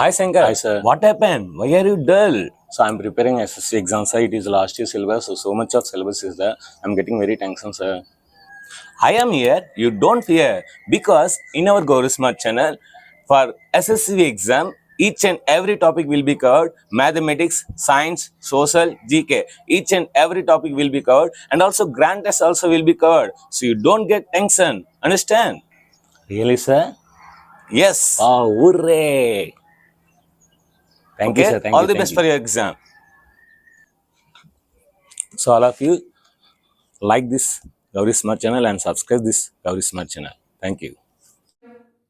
Hi Shankar. Hi, sir. What happened? Why are you dull? So I'm preparing SSC exam, sir. It is last year syllabus, so much of syllabus is there. I'm getting very tension, sir. I am here. You don't fear because in our Gauri Smart channel for SSC exam, each and every topic will be covered. Mathematics, science, social, GK. Each and every topic will be covered, and also grand test also will be covered. So you don't get tension. Understand? Really, sir? Yes. Oh, hooray! Thank you, Okay. sir. Thank All you. the Thank best you. for your exam. So all of you like this Gauri Smart channel and subscribe this Gauri Smart channel. Thank you.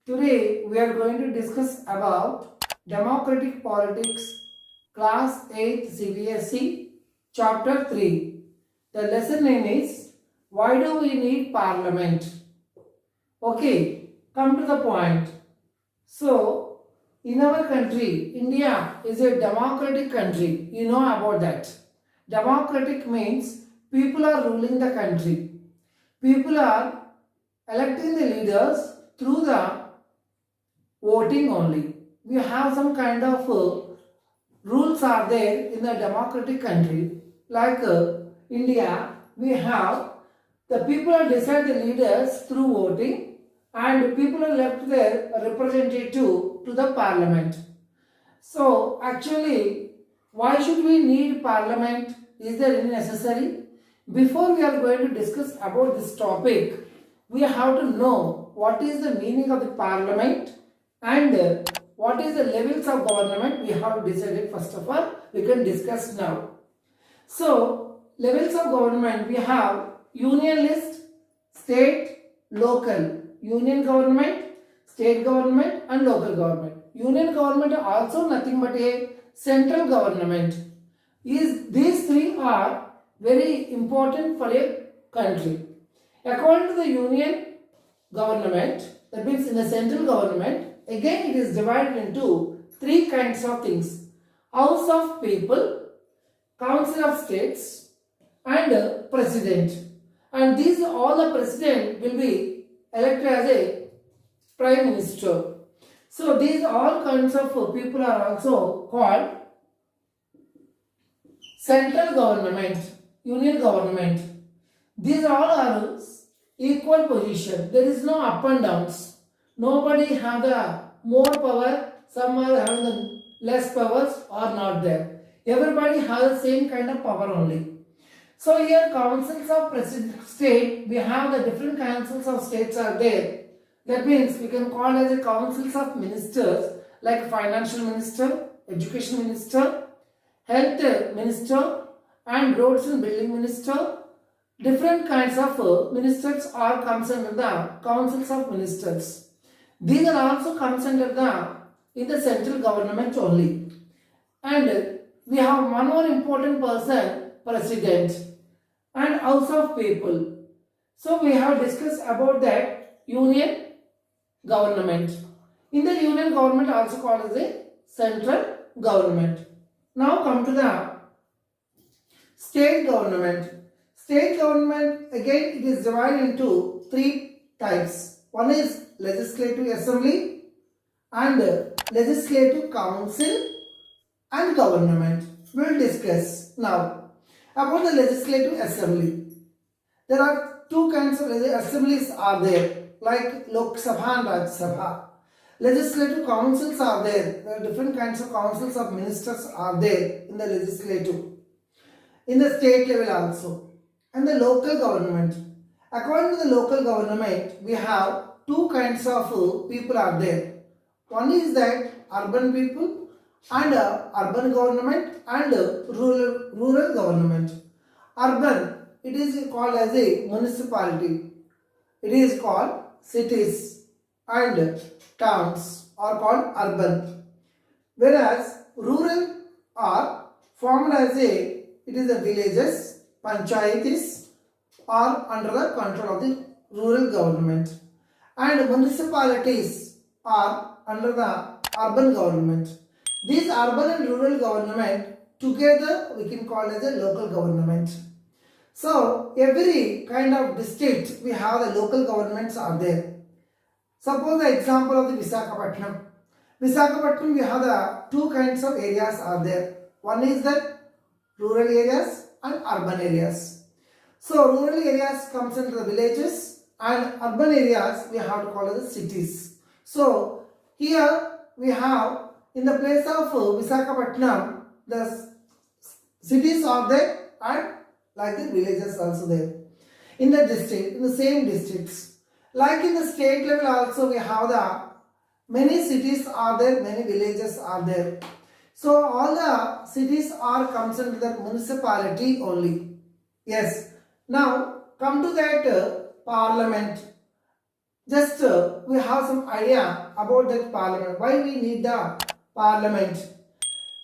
Today we are going to discuss about Democratic Politics, Class 8 CBSE, Chapter 3. The lesson name is Why Do We Need Parliament? Okay, come to the point. So, in our country, India is a democratic country. You know about that. Democratic means people are ruling the country. People are electing the leaders through the voting only. We have some kind of rules are there in the democratic country. Like India, we have the people are decide the leaders through voting and people are left their representative to the parliament. So actually, why should we need parliament? Is there any necessary? Before we are going to discuss about this topic, we have to know what is the meaning of the parliament and what is the levels of government. We have decided first of all, we can discuss now. So, levels of government, we have union list, state, local, union government, state government and local government. Union government are also nothing but a central government. These three are very important for a country. According to the union government, that means in the central government, again it is divided into three kinds of things. House of People, Council of States and President. And these all the President will be elected as a Prime Minister. So these all kinds of people are also called central government, union government. These all are equal position. There is no up and downs. Nobody have the more power, some are having the less powers or not there. Everybody has the same kind of power only. So here councils of president state, we have the different councils of states are there. That means we can call as a councils of ministers like financial minister, education minister, health minister and roads and building minister. Different kinds of ministers are comes under the councils of ministers. These are also comes under in the central government only. And we have one more important person, president and house of people. So we have discussed about that union government. In the union government also called as a central government. Now come to the state government. State government again it is divided into three types. One is legislative assembly and legislative council and government. We will discuss now about the legislative assembly. There are two kinds of assemblies are there like Lok Sabha and Rajya Sabha. Legislative councils are there. There are different kinds of councils of ministers are there in the legislative. In the state level also. And the local government. According to the local government, we have two kinds of people are there. One is that urban people and urban government and rural government. Urban, it is called as a municipality. It is called cities and towns are called urban. Whereas rural are formed as it is the villages, panchayatis are under the control of the rural government and municipalities are under the urban government. These urban and rural government together we can call as a local government. So every kind of district we have the local governments are there. Suppose the example of the Visakhapatnam. Visakhapatnam, we have the two kinds of areas are there. One is the rural areas and urban areas. So rural areas comes into the villages and urban areas we have to call it the cities. So here we have in the place of Visakhapatnam, the cities are there and like the villages also there. In the district, in the same districts. Like in the state level also we have the many cities are there, many villages are there. So all the cities are comes into the municipality only. Yes. Now come to that parliament. Just we have some idea about that parliament. Why we need the parliament?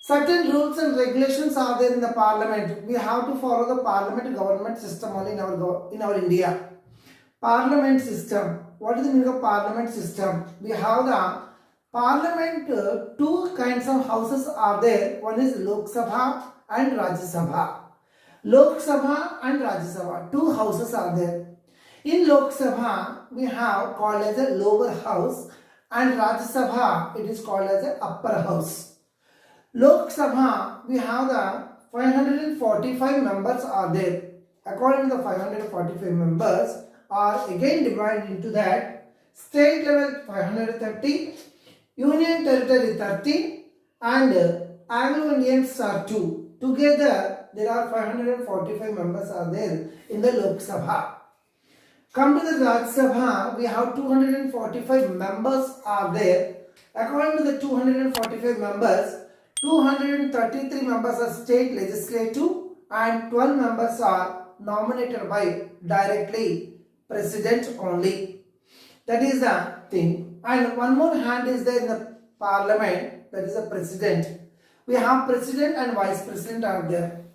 Certain rules and regulations are there in the parliament. We have to follow the parliament government system only in our India. Parliament system. What is the meaning of parliament system? We have the parliament, two kinds of houses are there. One is Lok Sabha and Rajya Sabha. Lok Sabha and Rajya Sabha, two houses are there. In Lok Sabha, we have called as a lower house and Rajya Sabha, it is called as a upper house. Lok Sabha, we have the 545 members are there. According to the 545 members are again divided into that state level 530, union territory 30 and Anglo-Indians are 2. Together there are 545 members are there in the Lok Sabha. Come to the Rajya Sabha, we have 245 members are there. According to the 245 members, 233 members are state legislative and 12 members are nominated by directly president only. That is the thing. And one more hand is there in the parliament, that is the president. We have president and vice president are there.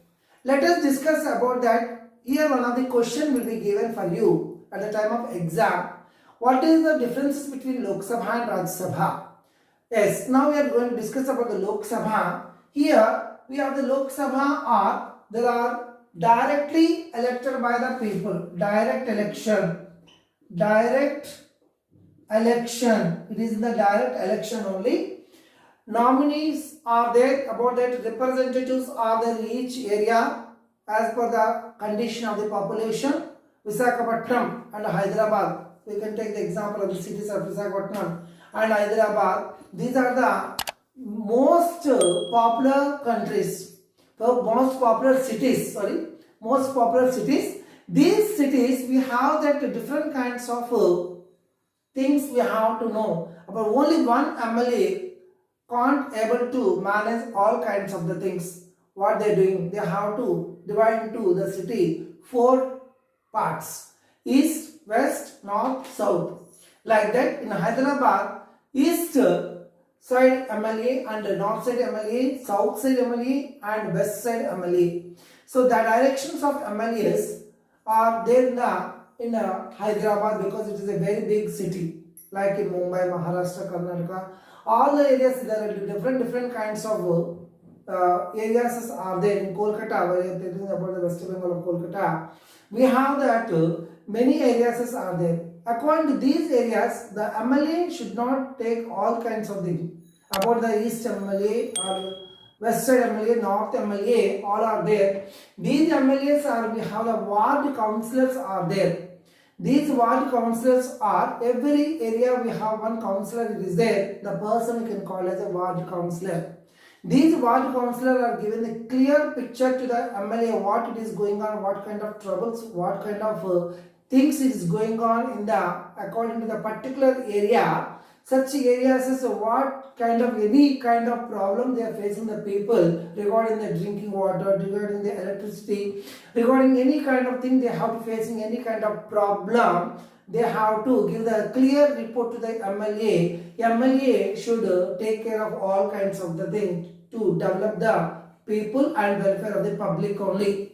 Let us discuss about that. Here one of the question will be given for you at the time of exam. What is the differences between Lok Sabha and Rajya Sabha? Yes, now we are going to discuss about the Lok Sabha. Here we have the Lok Sabha there are directly elected by the people. Direct election. Direct election. It is in the direct election only. Nominees are there, about that representatives are there in each area as per the condition of the population. Visakhapatnam and Hyderabad. We can take the example of the cities of Visakhapatnam and Hyderabad. These are the most popular countries, most popular cities. These cities we have that different kinds of things we have to know. But only one MLA can't able to manage all kinds of the things. What they are doing, they have to divide into the city 4 parts: east, west, north, south. Like that in Hyderabad, east side MLA and north side MLA, south side MLA and west side MLA. So the directions of MLAs are there in Hyderabad because it is a very big city. Like in Mumbai, Maharashtra, Karnataka, all the areas there are different kinds of areas are there. In Kolkata, where you are telling about the West Bengal of Kolkata, we have that many areas are there. According to these areas, the MLA should not take all kinds of things. About the East MLA or West side MLA, North MLA, all are there. These MLAs are, we have the ward councillors are there. These ward councillors are, every area we have one councillor, it is there. The person we can call as a ward councillor. These ward councillors are given a clear picture to the MLA, what it is going on, what kind of troubles, what kind of things is going on in the, according to the particular area. Such areas is what kind of, any kind of problem they are facing the people regarding the drinking water, regarding the electricity, regarding any kind of thing they have to facing any kind of problem. They have to give the clear report to the MLA. MLA should take care of all kinds of the things to develop the people and welfare of the public only.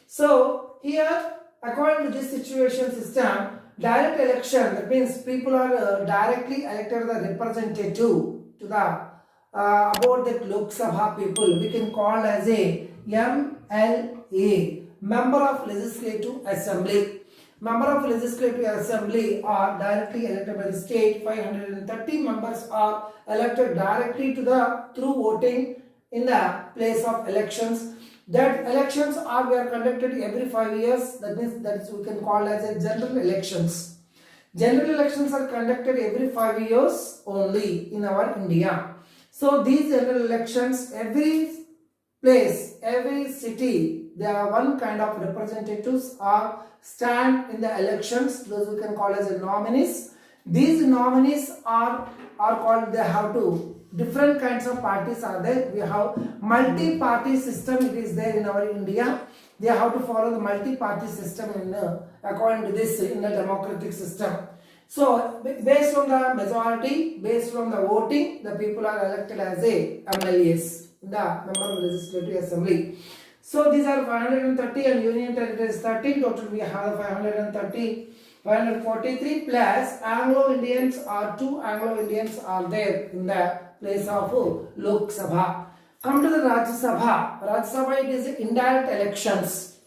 So here, according to this situation system, direct election, that means people are directly elected the representative to the about the Lok Sabha people. We can call as a MLA, Member of Legislative Assembly. Member of Legislative Assembly are directly elected by the state. 530 members are elected directly to the through voting in the place of elections. That elections are conducted every 5 years. That means we can call as a general elections. General elections are conducted every 5 years only in our India. So these general elections, every place, every city, there are one kind of representatives are stand in the elections. Those we can call as a nominees. These nominees are called, they have to different kinds of parties are there. We have multi-party system, it is there in our India. They have to follow the multi-party system in according to this in the democratic system. So based on the majority, based on the voting, the people are elected as a MLAs, the member of Legislative Assembly. So these are 530 and Union Territory is 13. Total we have 530, 543 plus Anglo-Indians are 2 Anglo-Indians are there in the place of Lok Sabha. Come to the Rajya Sabha. Rajya Sabha, it is indirect elections.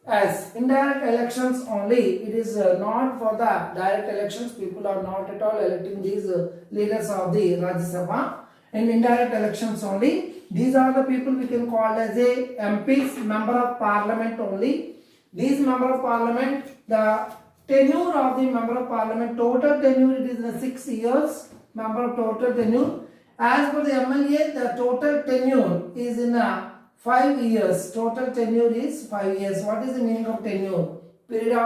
As indirect elections only, it is not for the direct elections. People are not at all electing these leaders of the Rajya Sabha. In indirect elections only, these are the people we can call as a MPs, member of parliament only. These member of parliament, the tenure of the member of parliament, total tenure it is 6 years, member of total tenure. As per the MLA, the total tenure is in 5 years. Total tenure is 5 years. What is the meaning of tenure? Period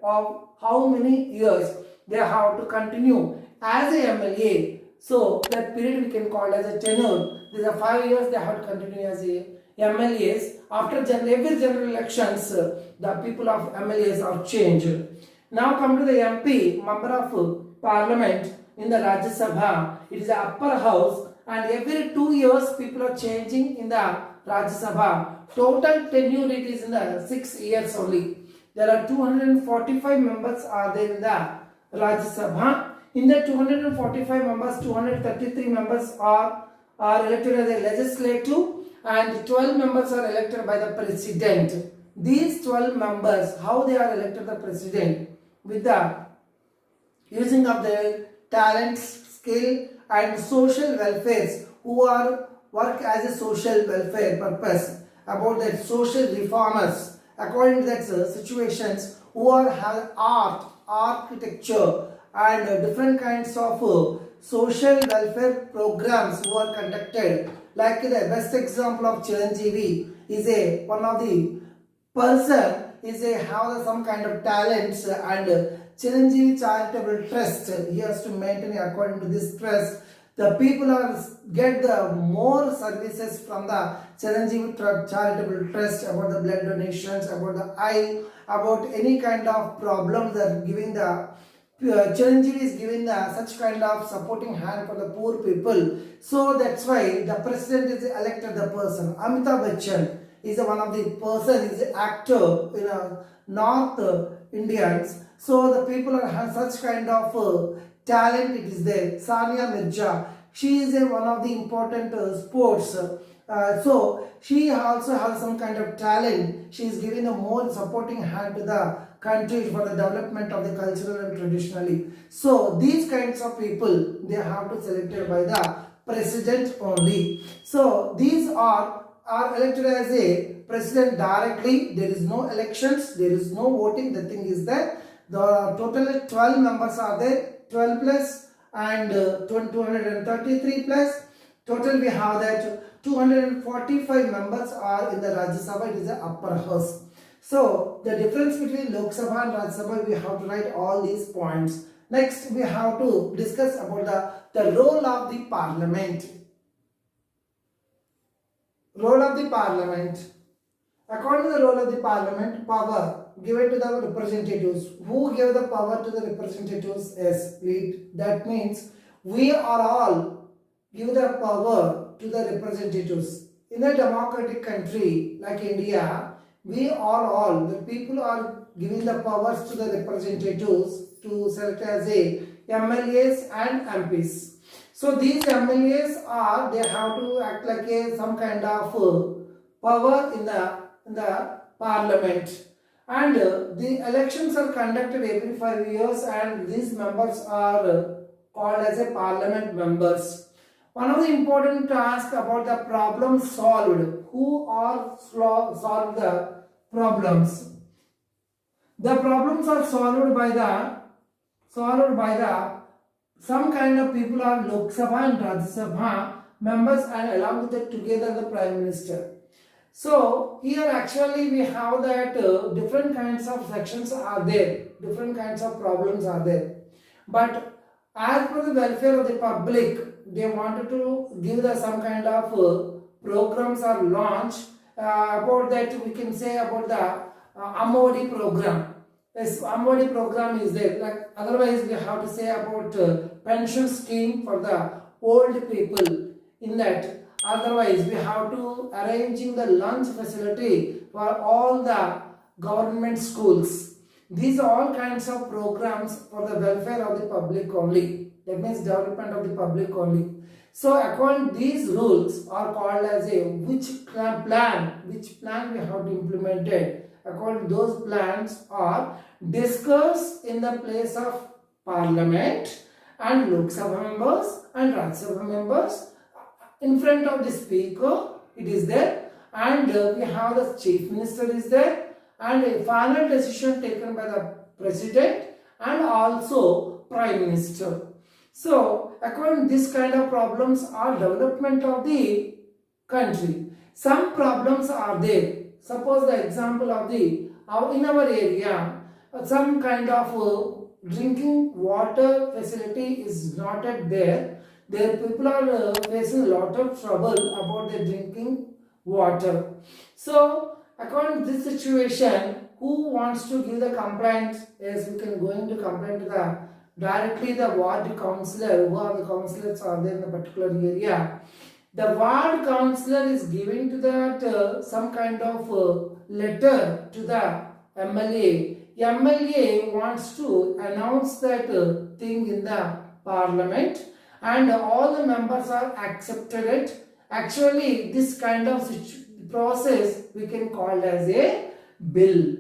of how many years they have to continue as a MLA. So that period we can call as a tenure. These are 5 years they have to continue as a MLAs. After every general elections, the people of MLAs are changed. Now come to the MP, member of parliament in the Rajya Sabha. It is the upper house, and every 2 years people are changing in the Rajya Sabha. Total tenure it is in the 6 years only. There are 245 members are there in the Rajya Sabha. In the 245 members, 233 members are elected as a legislative, and 12 members are elected by the president. These 12 members, how they are elected the president? With the using of their talents, skill and social welfares, who are work as a social welfare purpose, about that social reformers according to that situations, who are have art, architecture and different kinds of social welfare programs who are conducted. Like the best example of Chiranjeevi is a one of the person is a have some kind of talents, and Chiranjeevi Charitable Trust, he has to maintain according to this trust. The people are get the more services from the Chiranjeevi Charitable Trust about the blood donations, about the eye, about any kind of problems that are giving the Chiranjeevi is giving such kind of supporting hand for the poor people. So that's why the president is elected the person. Amitabh Bachchan is one of the person, is an actor in North Indians. So the people are have such kind of talent it is there. Sania Mirza, she is one of the important sports. So she also has some kind of talent. She is giving a more supporting hand to the country for the development of the cultural and traditionally. So these kinds of people, they have to selected by the president only. So these are elected as a president directly. There is no elections, there is no voting. The thing is that the total 12 members are there, 12 plus and 233 plus. Total we have that 245 members are in the Rajya Sabha. It is the upper house. So the difference between Lok Sabha and Rajya Sabha, we have to write all these points. Next we have to discuss about the role of the parliament. Role of the parliament. According to the role of the parliament, power given to the representatives. Who gave the power to the representatives as lead? That means we are all give the power to the representatives. In a democratic country like India, we are all, the people are giving the powers to the representatives to select as a MLAs and MPs. So these MLAs are, they have to act like some kind of power in the parliament. and the elections are conducted every 5 years, and these members are called as a parliament members. One of the important tasks about the problem solved. Who are solve the problems? The problems are solved by the some kind of people are Lok Sabha and Rajya Sabha members, and along with that together the Prime Minister. So here actually we have that different kinds of sections are there, different kinds of problems are there. But as per the welfare of the public, they wanted to give the some kind of programs are launched. About that we can say about the Amodi program. This Amodi program is there. Like otherwise we have to say about pension scheme for the old people. In that, otherwise we have to arranging the lunch facility for all the government schools. These are all kinds of programs for the welfare of the public only. That means development of the public only. So according to these rules are called as a which plan we have to implement it. According to those plans are discussed in the place of Parliament and Lok Sabha members and Rajya Sabha members. In front of the speaker it is there, and we have the chief minister is there, and a final decision taken by the president and also prime minister. So according to this kind of problems are development of the country. Some problems are there. Suppose the example of the in our area some kind of drinking water facility is not at there. Their people are facing a lot of trouble about their drinking water. So according to this situation, who wants to give the complaint? Yes, we can go into complaint to the directly the ward councillor. Who are the councillors are there in the particular area? The ward councillor is giving to that some kind of letter to the MLA. MLA wants to announce that thing in the parliament, and all the members are accepted it. Actually this kind of process we can call as a bill.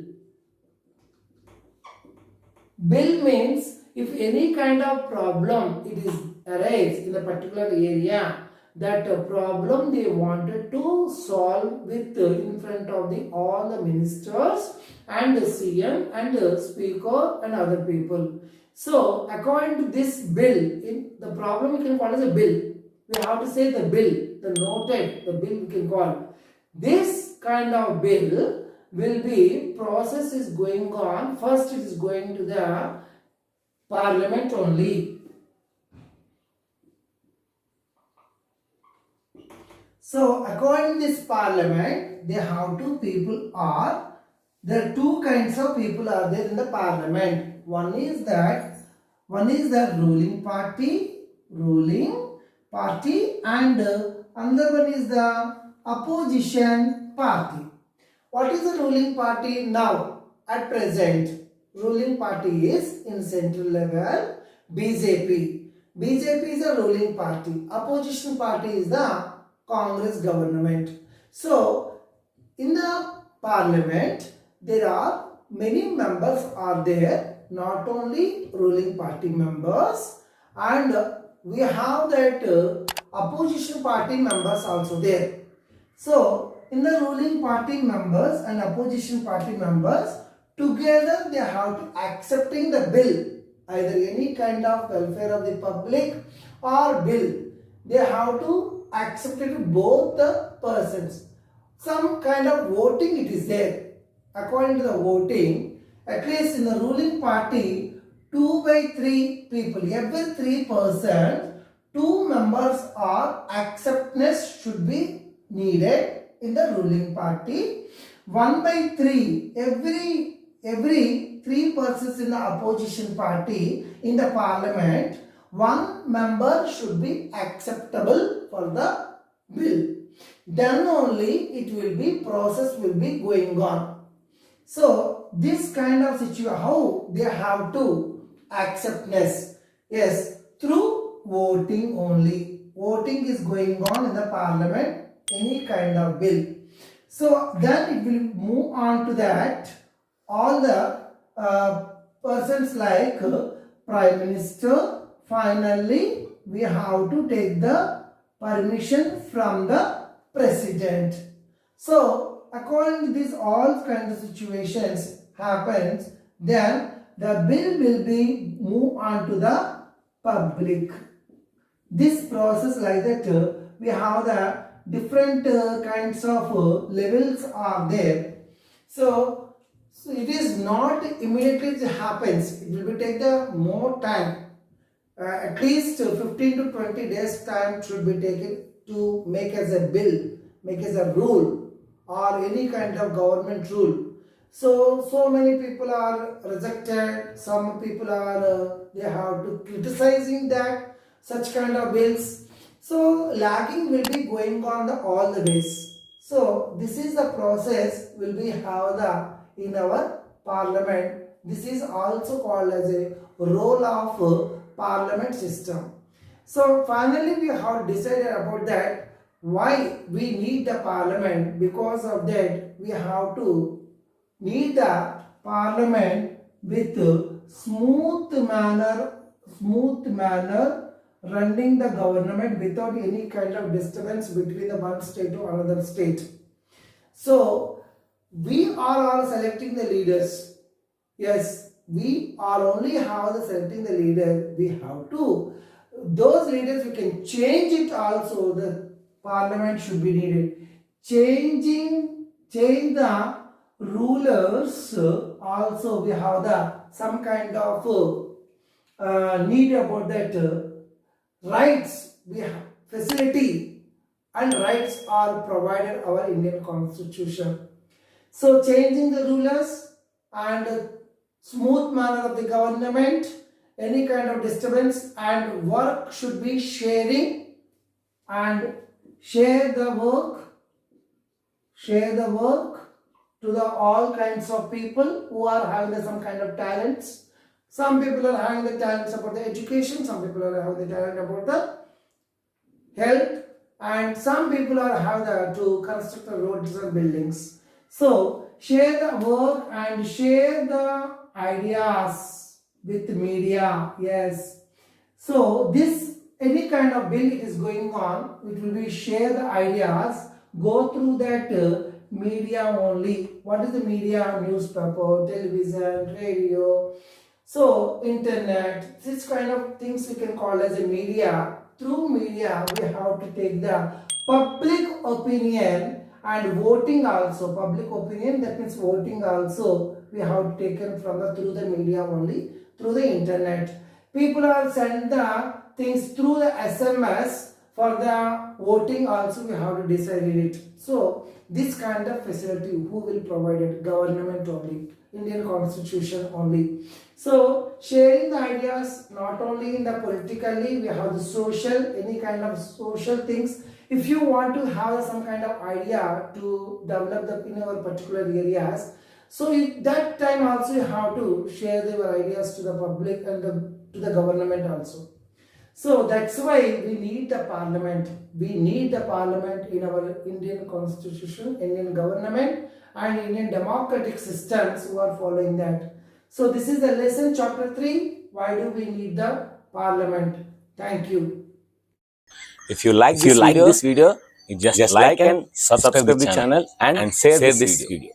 Bill means if any kind of problem it is arise in a particular area, that problem they wanted to solve with in front of the all the ministers and the CM and the speaker and other people. So according to this bill, in the problem we can call as a bill. We have to say the bill, the noted, the bill we can call. This kind of bill will be, process is going on. First it is going to the parliament only. So according to this parliament, they have two people are, there are two kinds of people are there in the parliament. One is the ruling party, and another one is the opposition party. What is the ruling party now? At present, ruling party is in central level BJP. BJP is a ruling party. Opposition party is the Congress government. So in the parliament there are many members are there, not only ruling party members, and we have that opposition party members also there. So in the ruling party members and opposition party members together they have to accepting the bill, either any kind of welfare of the public or bill, they have to accept it both the persons. Some kind of voting it is there. According to the voting, at least in the ruling party 2 by 3 people, every 3%, 2 members are acceptance should be needed in the ruling party. 1 by 3, every 3 persons in the opposition party in the parliament, 1 member should be acceptable for the bill. Then only it will be, process will be going on. So this kind of situation, how they have to acceptness? Yes, through voting only. Voting is going on in the parliament, any kind of bill. So then it will move on to that all the persons like Prime Minister. Finally, we have to take the permission from the President. So, according to this, all kinds of situations happens, then the bill will be moved on to the public. This process like that, we have the different kinds of levels are there. So it is not immediately it happens. It will be take the more time. At least 15 to 20 days time should be taken to make as a bill, make as a rule or any kind of government rule. So many people are rejected. Some people are they have to criticizing that such kind of bills. So lagging will be going on the all the ways. So this is the process will be have the in our parliament. This is also called as a role of parliament system. So finally we have decided about that why we need the parliament. Because of that we have to need the parliament with smooth manner running the government without any kind of disturbance between the one state to another state. So we are all selecting the leaders. Yes, we are only have the selecting the leader. We have to those leaders we can change it also. The parliament should be needed. Change the rulers also we have the some kind of need about that rights we have facility and rights are provided our Indian constitution. So changing the rulers and smooth manner of the government, any kind of disturbance and work should be sharing and share the work to the all kinds of people who are having some kind of talents. Some people are having the talents about the education, some people are having the talent about the health, and some people are having to construct the roads and buildings. So share the work and share the ideas with media. Yes. So this any kind of bill is going on, it will be share the ideas, go through that media only. What is the media? Newspaper, television, radio, so internet, this kind of things we can call as a media. Through media we have to take the public opinion and voting also. Public opinion, that means voting also we have taken from the through the media only, through the internet. People are send the things through the SMS. For the voting also we have to decide it. So this kind of facility who will provide it? Government only, Indian constitution only. So sharing the ideas not only in the politically, we have the social, any kind of social things. If you want to have some kind of idea to develop the in our particular areas, so that time also you have to share your ideas to the public and to the government also. So that's why we need the parliament. We need the parliament in our Indian constitution, Indian government and Indian democratic systems who are following that. So this is the lesson chapter 3. Why do we need the parliament? Thank you. If you like this video, you just like and subscribe the channel and share this video.